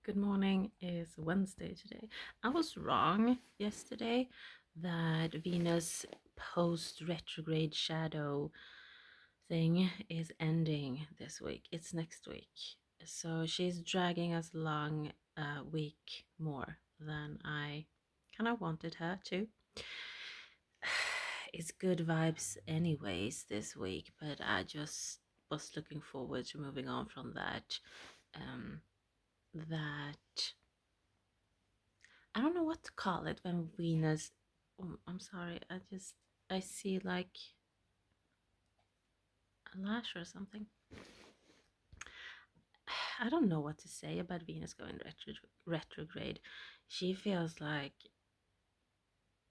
Good morning. It's Wednesday today. I was wrong yesterday that Venus post retrograde shadow thing is ending this week. It's next week. So she's dragging us along a week more than I kind of wanted her to. It's good vibes anyways this week, but I just was looking forward to moving on from that. That I don't know what to call it when Venus. I'm sorry. I see like a lash or something. I don't know what to say about Venus going retrograde. She feels like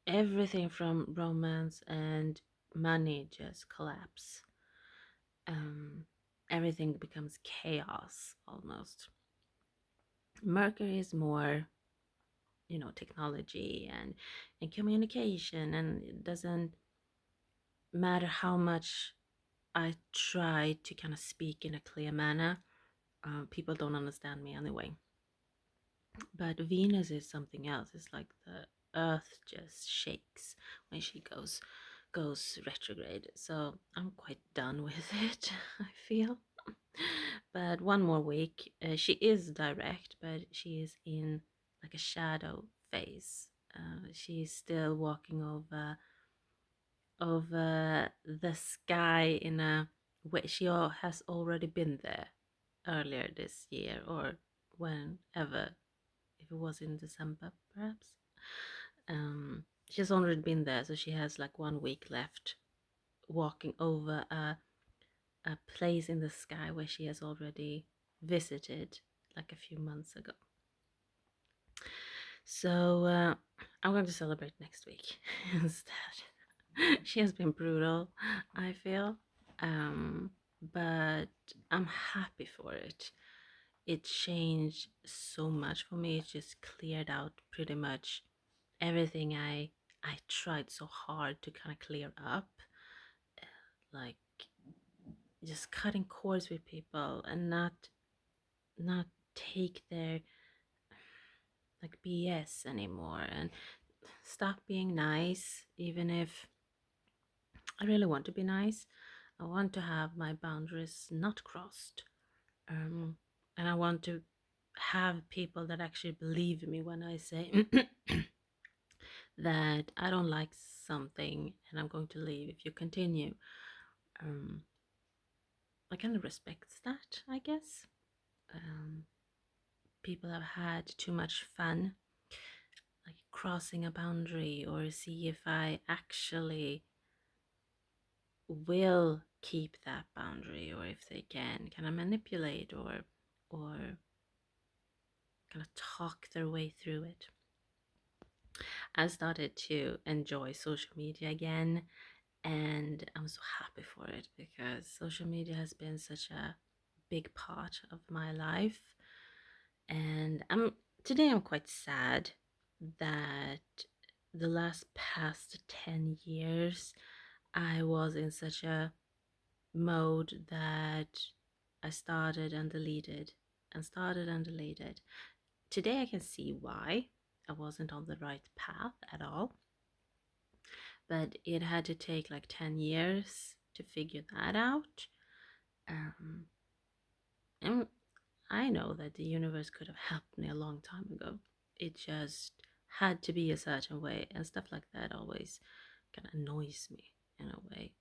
everything from romance and money just collapse. Um, Everything becomes chaos almost. Mercury is more, technology and communication, and it doesn't matter how much I try to kind of speak in a clear manner. People don't understand me anyway. But Venus is something else. It's like the earth just shakes when she goes retrograde. So I'm quite done with it, I feel. But one more week. She is direct, but she is in like a shadow phase. She's still walking over the sky in a way. She has already been there earlier this year, or whenever, if it was in December perhaps. She's already been there, so she has like 1 week left walking over a place in the sky where she has already visited like a few months ago. So I'm going to celebrate next week instead. She has been brutal, I feel. But I'm happy for it. It changed so much for me. It just cleared out pretty much everything I tried so hard to kind of clear up, like just cutting cords with people and not take their like BS anymore, and stop being nice even if I really want to be nice. I want to have my boundaries not crossed. And I want to have people that actually believe me when I say that I don't like something and I'm going to leave if you continue. Um, I kind of respect that, I guess. Um, People have had too much fun, like crossing a boundary, or see if I actually will keep that boundary, or if they can kind of manipulate or kind of talk their way through it. I started to enjoy social media again, and I'm so happy for it because social media has been such a big part of my life. And I'm quite sad that the last past 10 years I was in such a mode that I started and deleted and started and deleted. Today I can see why I wasn't on the right path at all, but it had to take like 10 years to figure that out. Um, and I know that the universe could have helped me a long time ago. It just had to be a certain way, and stuff like that always kind of annoys me in a way.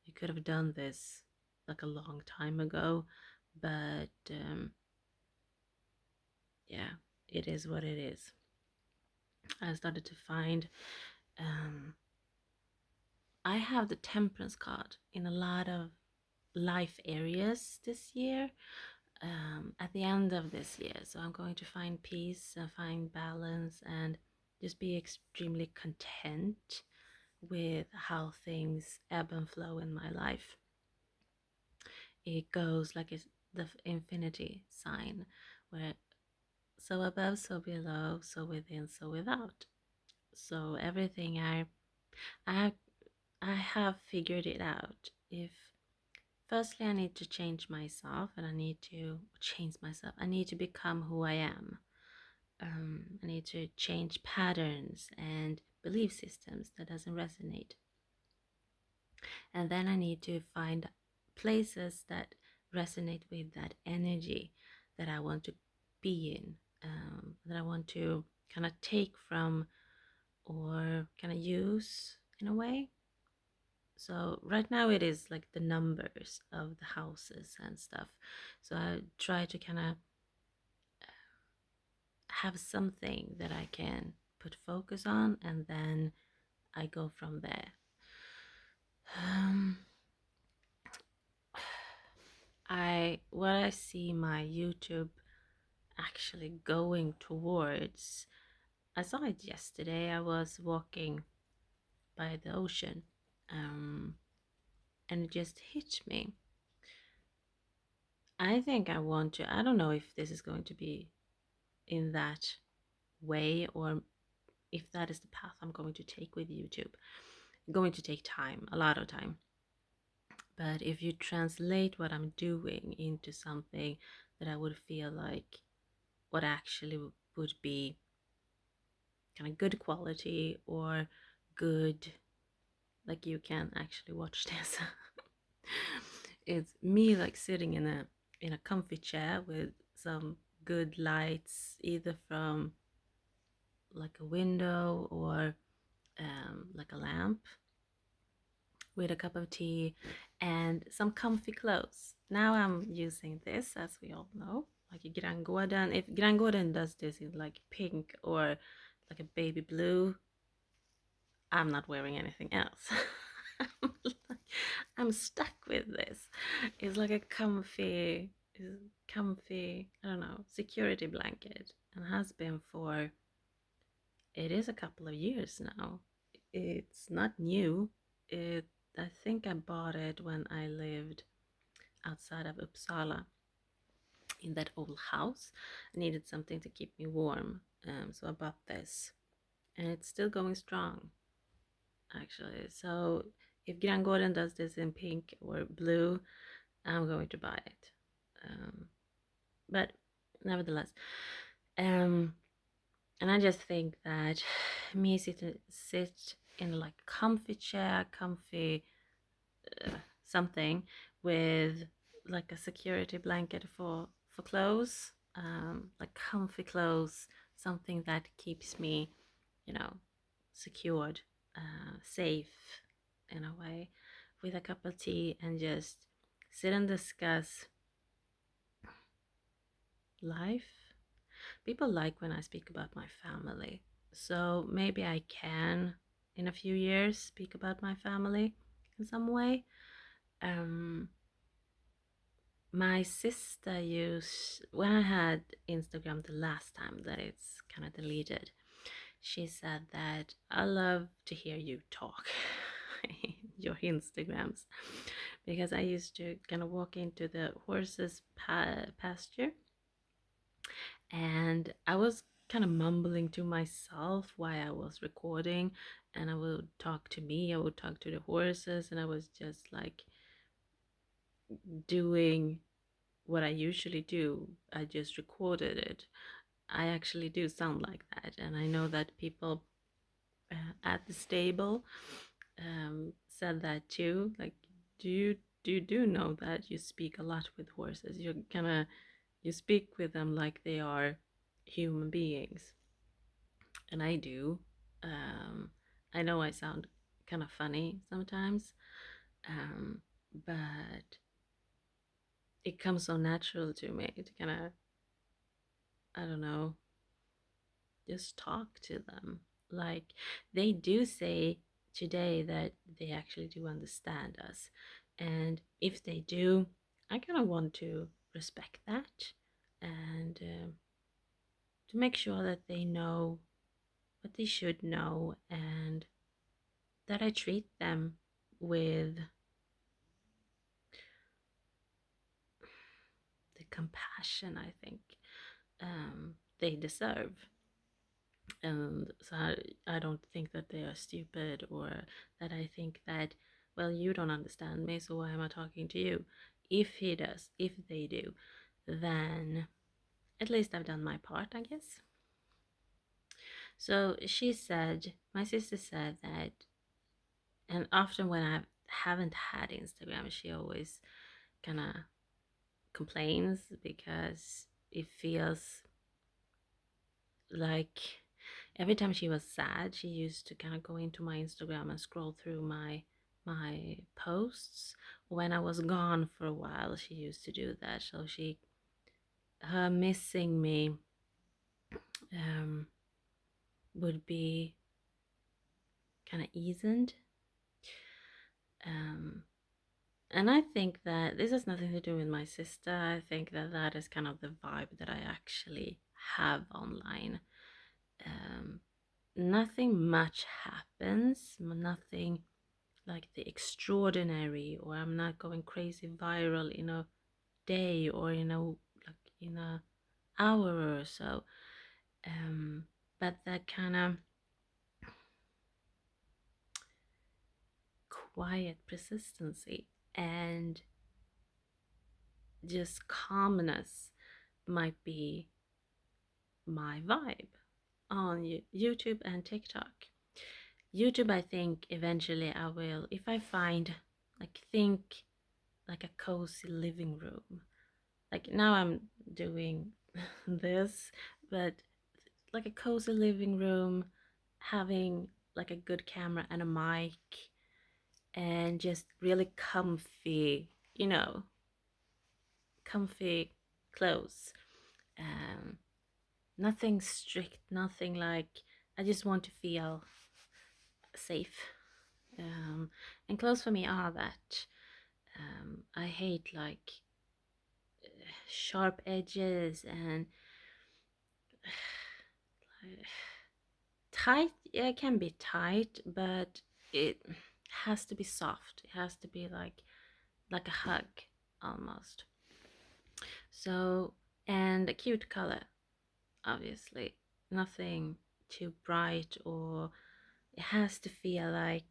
You could have done this like a long time ago, but yeah, it is what it is. I started to find I have the temperance card in a lot of life areas this year, at the end of this year. So I'm going to find peace and find balance and just be extremely content with how things ebb and flow in my life. It goes like it's the infinity sign, where so above, so below, so within, so without. So everything I I have figured it out. If firstly, I need to change myself, and I need to change myself. I need to become who I am. I need to change patterns and belief systems that doesn't resonate. And then I need to find places that resonate with that energy that I want to be in, that I want to kind of take from or kind of use in a way. So right now it is like the numbers of the houses and stuff. So I try to kind of have something that I can put focus on, and then I go from there. Um, what I see my YouTube actually going towards. I saw it yesterday. I was walking by the ocean, and it just hit me. I think I want to. I don't know if this is going to be in that way, or if that is the path I'm going to take with YouTube. Going to take time, a lot of time. But if you translate what I'm doing into something that I would feel like what actually would be kind of good quality or good, like you can actually watch this. It's me like sitting in a comfy chair with some good lights, either from like a window or like a lamp, with a cup of tea and some comfy clothes. Now I'm using this, as we all know, like a Grangården. If Grangården does this in like pink or like a baby blue, I'm not wearing anything else. I'm stuck with this. It's like a comfy, I don't know, security blanket, and has been for, it is a couple of years now. It's not new. It I think I bought it when I lived outside of Uppsala in that old house. I needed something to keep me warm, so I bought this, and it's still going strong, actually. So if Grangården does this in pink or blue, I'm going to buy it. But nevertheless, and I just think that me sit in like comfy chair, comfy something with like a security blanket for clothes, like comfy clothes, something that keeps me, you know, secured, safe in a way, with a cup of tea and just sit and discuss life. People like when I speak about my family, so maybe I can in a few years speak about my family in some way. um My sister used, when I had Instagram the last time that it's kind of deleted, she said that I love to hear you talk in your Instagrams, because I used to kind of walk into the horses pasture, and I was kind of mumbling to myself while I was recording, and I would talk to me, I would talk to the horses, and I was just like doing what I usually do. I just recorded it. I actually do sound like that, and I know that people at the stable said that too. Like, do you do know that you speak a lot with horses? You speak with them like they are human beings, and I do. Um, I know I sound kind of funny sometimes, but it comes so natural to me to kind of, I don't know, just talk to them. Like, they do say today that they actually do understand us. And if they do, I kind of want to respect that, and to make sure that they know what they should know, and that I treat them with the compassion I think they deserve. And so I don't think that they are stupid, or that I think that well, you don't understand me, so why am I talking to you? If he does, if they do, then at least I've done my part, I guess. So she said, my sister said that, and often when I haven't had Instagram, she always kind of complains because it feels like every time she was sad, she used to kind of go into my Instagram and scroll through my posts. When I was gone for a while, she used to do that. So her missing me um, would be kind of eased. Um, and I think that this has nothing to do with my sister. I think that that is kind of the vibe that I actually have online. Um, Nothing much happens, nothing like the extraordinary, or I'm not going crazy viral in a day or in a hour or so. But that kind of quiet persistency and just calmness might be my vibe on YouTube and TikTok. YouTube, I think eventually I will, if I find, like, think like a cozy living room. Like now I'm doing this, but like a cozy living room, having like a good camera and a mic, and just really comfy, comfy clothes. Um, Nothing strict, nothing like, I just want to feel safe. And clothes for me are that. I hate like sharp edges and tight. Yeah, it can be tight, but it has to be soft. It has to be like a hug almost. So, and a cute color, obviously. Nothing too bright, or it has to feel like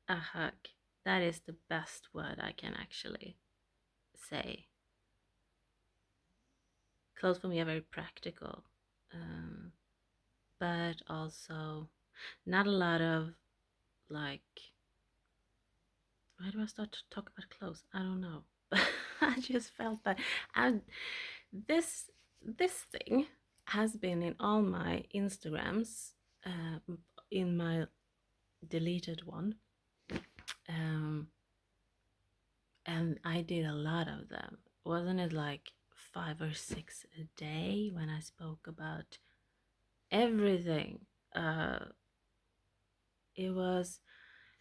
a hug. That is the best word I can actually say. Clothes for me are very practical, um, but also not a lot of like. Why do I start to talk about clothes? I don't know, but I just felt that I, this this thing has been in all my Instagrams, uh, in my deleted one, um, and I did a lot of them. Wasn't it like 5 or 6 a day when I spoke about everything? Uh, it was.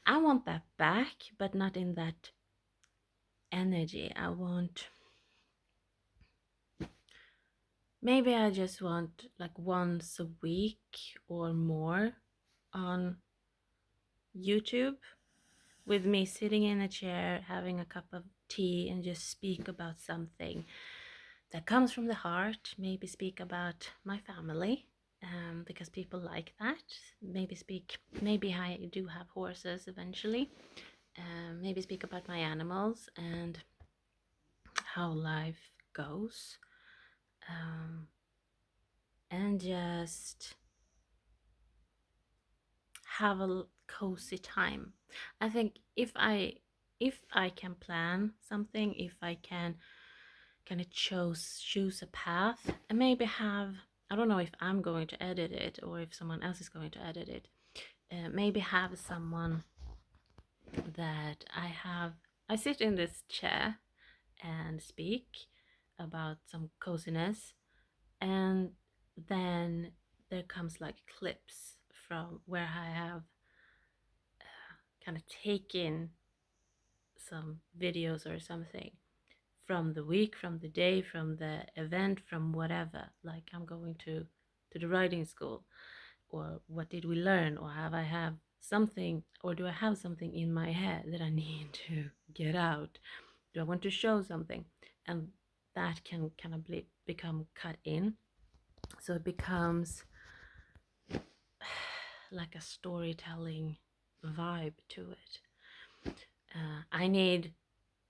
I want that back, but not in that energy. Maybe I just want like once a week or more on YouTube, with me sitting in a chair having a cup of tea and just speak about something that comes from the heart. Maybe speak about my family, because people like that. Maybe I do have horses eventually. Maybe speak about my animals and how life goes. And just have a cozy time. I think if I can plan something, if I can kind of choose a path, and maybe have, I don't know if I'm going to edit it or if someone else is going to edit it, maybe have someone that I sit in this chair and speak about some coziness, and then there comes like clips from where I have kind of taken some videos or something from the week, from the day, from the event, from whatever. Like I'm going to the writing school, or what did we learn, or have something, or do I have something in my head that I need to get out? Do I want to show something? And that can kind of become cut in. So it becomes like a storytelling vibe to it. I need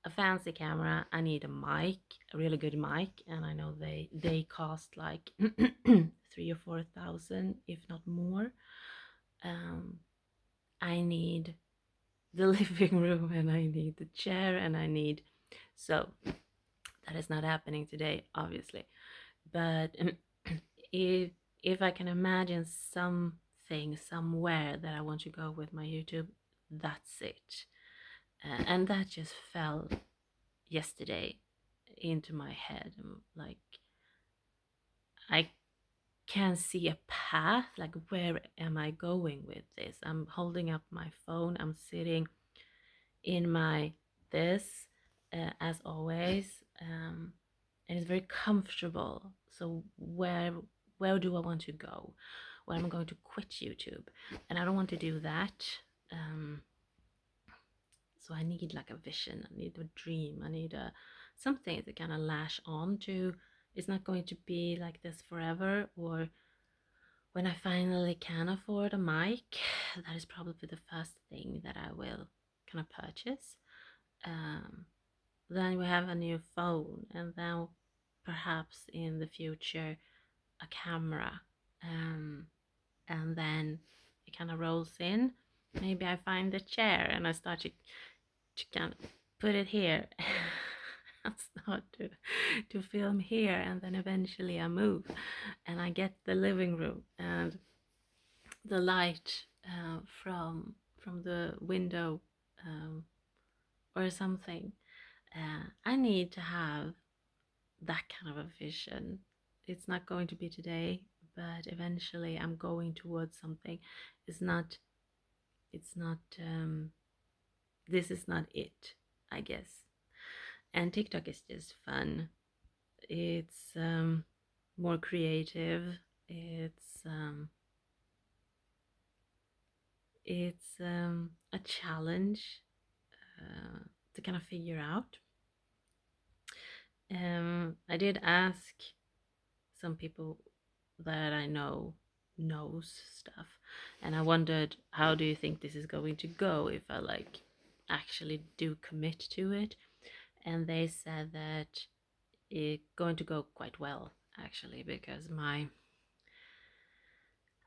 a fancy camera. I need a mic, a really good mic, and I know they cost like 3 or 4 thousand, if not more. Um, I need the living room, and I need the chair, and I need so that is not happening today, obviously. But if if I can imagine something somewhere that I want to go with my YouTube, that's it. And that just fell yesterday into my head. Like I can see a path. Like where am I going with this? I'm holding up my phone. I'm sitting in my this as always. And it's very comfortable. So where do I want to go? Well, I'm going to quit YouTube, and I don't want to do that. So I need like a vision. I need a dream. I need a something to kind of lash on to. It's not going to be like this forever. Or when I finally can afford a mic, that is probably the first thing that I will kind of purchase. Um, then we have a new phone, and then perhaps in the future a camera, and then it kind of rolls in. Maybe I find a chair and I start to kind of put it here and start to film here, and then eventually I move and I get the living room and the light from the window, or something. I need to have that kind of a vision. It's not going to be today, but eventually I'm going towards something. It's not, it's not, this is not it, I guess. And TikTok is just fun. It's more creative. It's, it's a challenge to kind of figure out. I did ask some people that I know knows stuff, and I wondered, how do you think this is going to go if I like actually do commit to it? And they said that it's going to go quite well, actually, because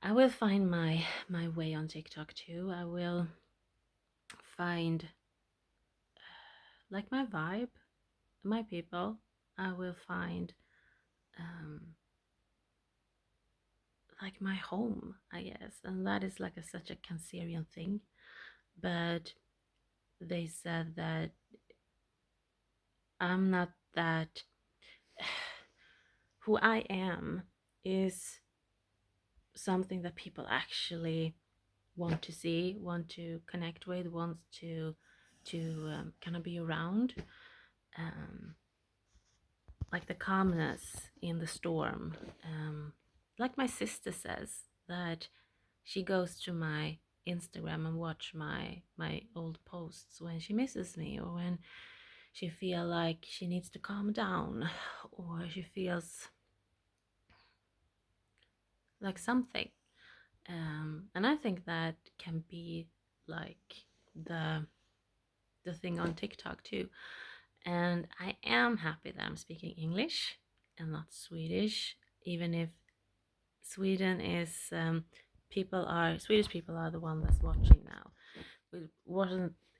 I will find my way on TikTok too. I will find like my vibe, my people. I will find um like my home, I guess. And that is like such a Cancerian thing. But they said that I'm not that. Who I am is something that people actually want to see, want to connect with, wants to kind of be around. Um, like the calmness in the storm. Like my sister says that she goes to my Instagram and watch my old posts when she misses me, or when she feel like she needs to calm down, or she feels like something. And I think that can be like the the thing on TikTok too. And I am happy that I'm speaking English and not Swedish, even if Sweden is Swedish people are the one that's watching now.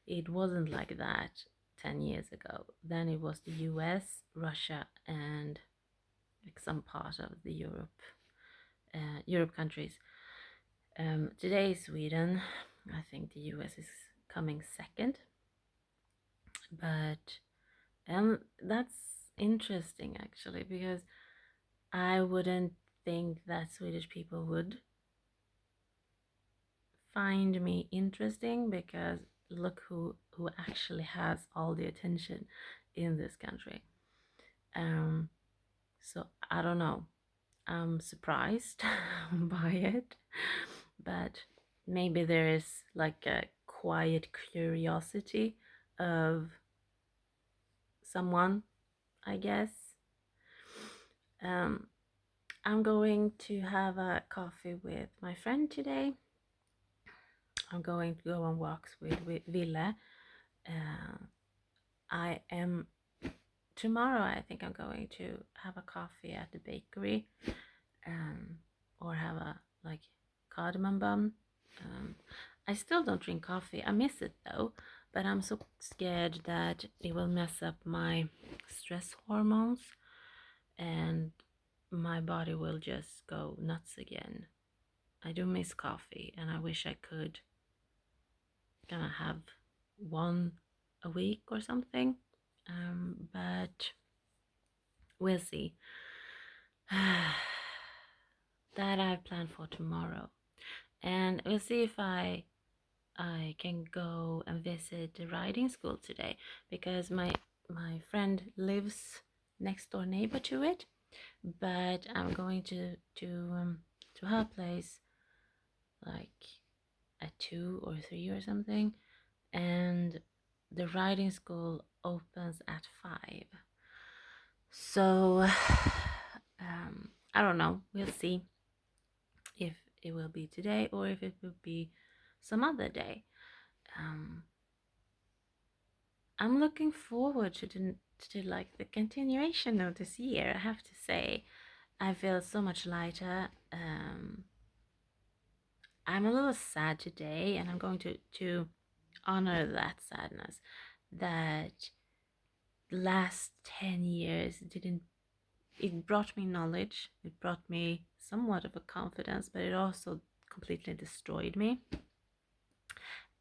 It wasn't like that 10 years ago. Then it was the US, Russia, and like some part of the Europe countries. Today Sweden. I think the US is coming second, but that's interesting actually, because I wouldn't think that Swedish people would find me interesting, because look who actually has all the attention in this country. So I don't know. I'm surprised by it, but maybe there is like a quiet curiosity of someone, I guess. I'm going to have a coffee with my friend today. I'm going to go on walks with Ville. Uh, I am tomorrow. I think I'm going to have a coffee at the bakery, um, or have a like cardamom bun. I still don't drink coffee. I miss it though, but I'm so scared that it will mess up my stress hormones and my body will just go nuts again. I do miss coffee and I wish I could kind of have one a week or something. But we'll see. That I've planned for tomorrow. And we'll see if I can go and visit the riding school today because my friend lives next door neighbor to it, but I'm going to her place like at 2 or 3 or something, and the riding school opens at 5. So I don't know. We'll see if it will be today or if it will be some other day. Um, I'm looking forward to like the continuation of this year. I have to say, I feel so much lighter. I'm a little sad today, and I'm going to honor that sadness. That last 10 years didn't. It brought me knowledge. It brought me somewhat of a confidence, but it also completely destroyed me.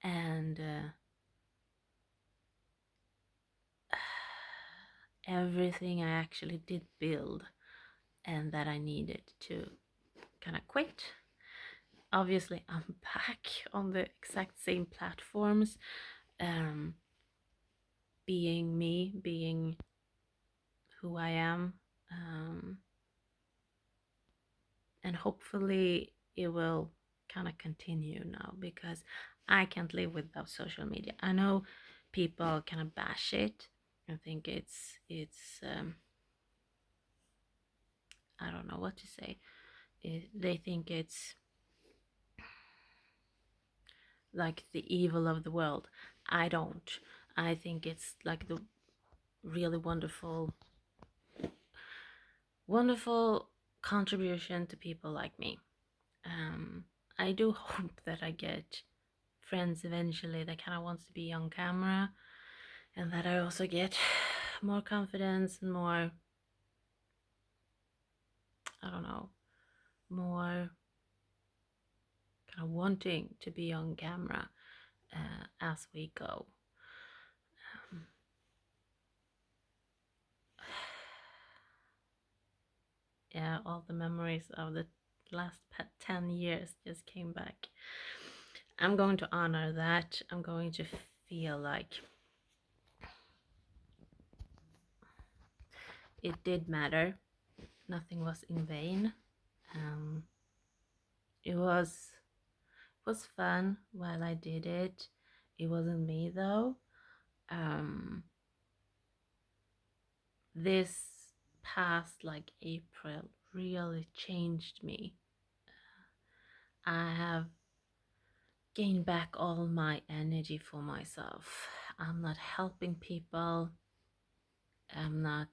And everything I actually did build and that I needed to kind of quit. Obviously, I'm back on the exact same platforms, um, being me, being who I am, and hopefully it will kind of continue now because I can't live without social media. I know people kind of bash it and think it's I don't know what to say. They think it's like the evil of the world. I don't. I think it's like the really wonderful contribution to people like me. I do hope that I get friends eventually that kind of wants to be on camera, and that I also get more confidence and more, I don't know, more kind of wanting to be on camera as we go. Yeah, all the memories of the last 10 years just came back. I'm going to honor that. I'm going to feel like it did matter. Nothing was in vain. Um, it was fun while I did it. It wasn't me though. Um, this past like April really changed me. I have gained back all my energy for myself. I'm not helping people. I'm not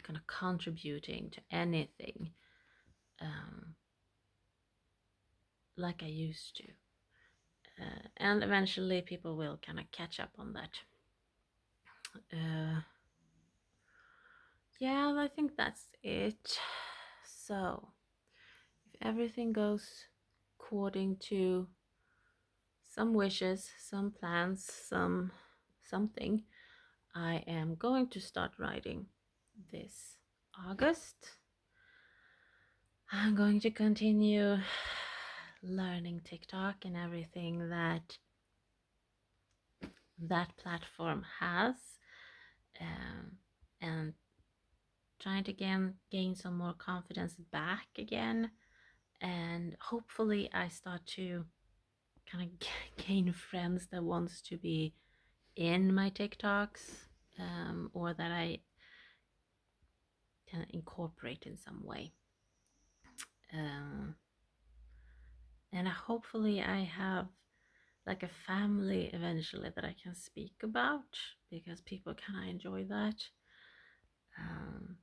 kind of contributing to anything like I used to. And eventually people will kind of catch up on that. Yeah, I think that's it. So, if everything goes according to some wishes, some plans, something, I am going to start writing this August. I'm going to continue learning TikTok and everything that that platform has, and trying to gain some more confidence back again, and hopefully I start to kind of gain friends that wants to be in my TikToks, or that I can incorporate in some way. um, and hopefully I have like a family eventually that I can speak about, because people kind of enjoy that. um,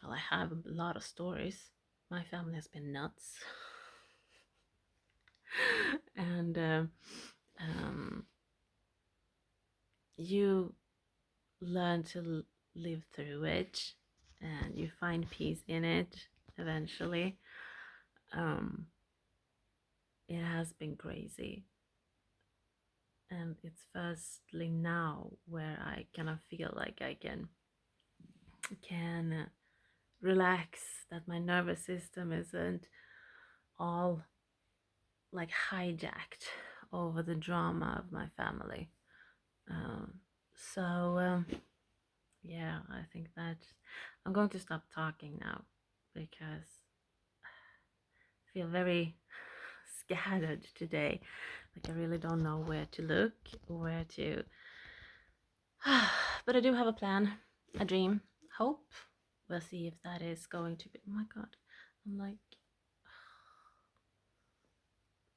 well, I have a lot of stories. My family has been nuts. And um, you learn to live through it, and you find peace in it eventually. um, it has been crazy, and it's firstly now where I kind of feel like I can relax, that my nervous system isn't all like hijacked over the drama of my family. um, so yeah, I think that I'm going to stop talking now, because I feel very scattered today. Like I really don't know where to look, where to. But I do have a plan, a dream, hope. We'll see if that is going to be. Oh my god, I'm like,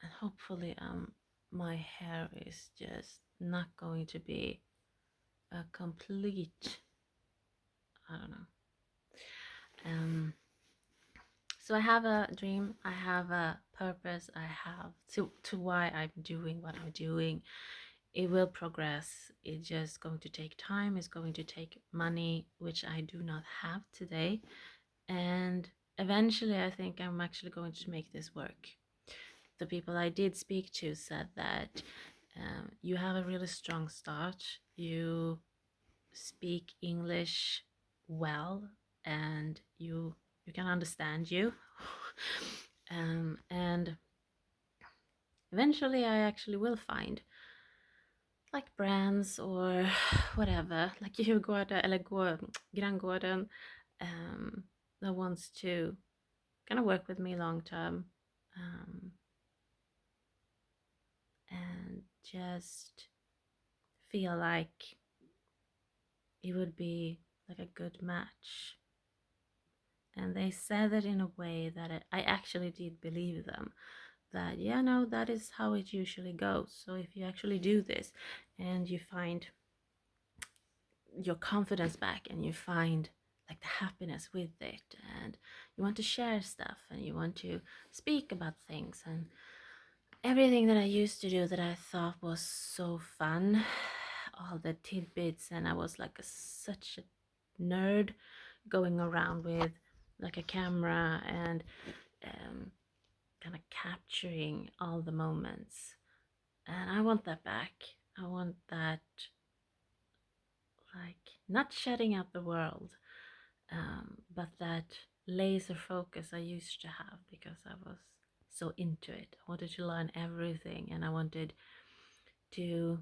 and hopefully, my hair is just not going to be a complete. I don't know. So I have a dream, I have a purpose, I have to why I'm doing what I'm doing. It will progress. It's just going to take time. It's going to take money, which I do not have today. And eventually, I think I'm actually going to make this work. The people I did speak to said that you have a really strong start. You speak English well, and you can understand you. And eventually I actually will find like brands or whatever, like Djurgården eller Granngården, that wants to kind of work with me long term, and just feel like it would be like a good match. And they said it in a way that I actually did believe them, that yeah, no, that is how it usually goes. So if you actually do this and you find your confidence back, and you find like the happiness with it, and you want to share stuff, and you want to speak about things, and everything that I used to do that I thought was so fun, all the tidbits, and I was like such a nerd going around with like a camera and kind of capturing all the moments. And I want that back. I want that, like, not shutting out the world, but that laser focus I used to have, because I was so into it. I wanted to learn everything, and I wanted to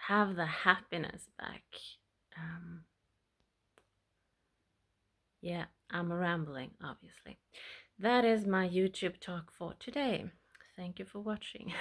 have the happiness back. Yeah, I'm rambling, obviously. That is my YouTube talk for today. Thank you for watching.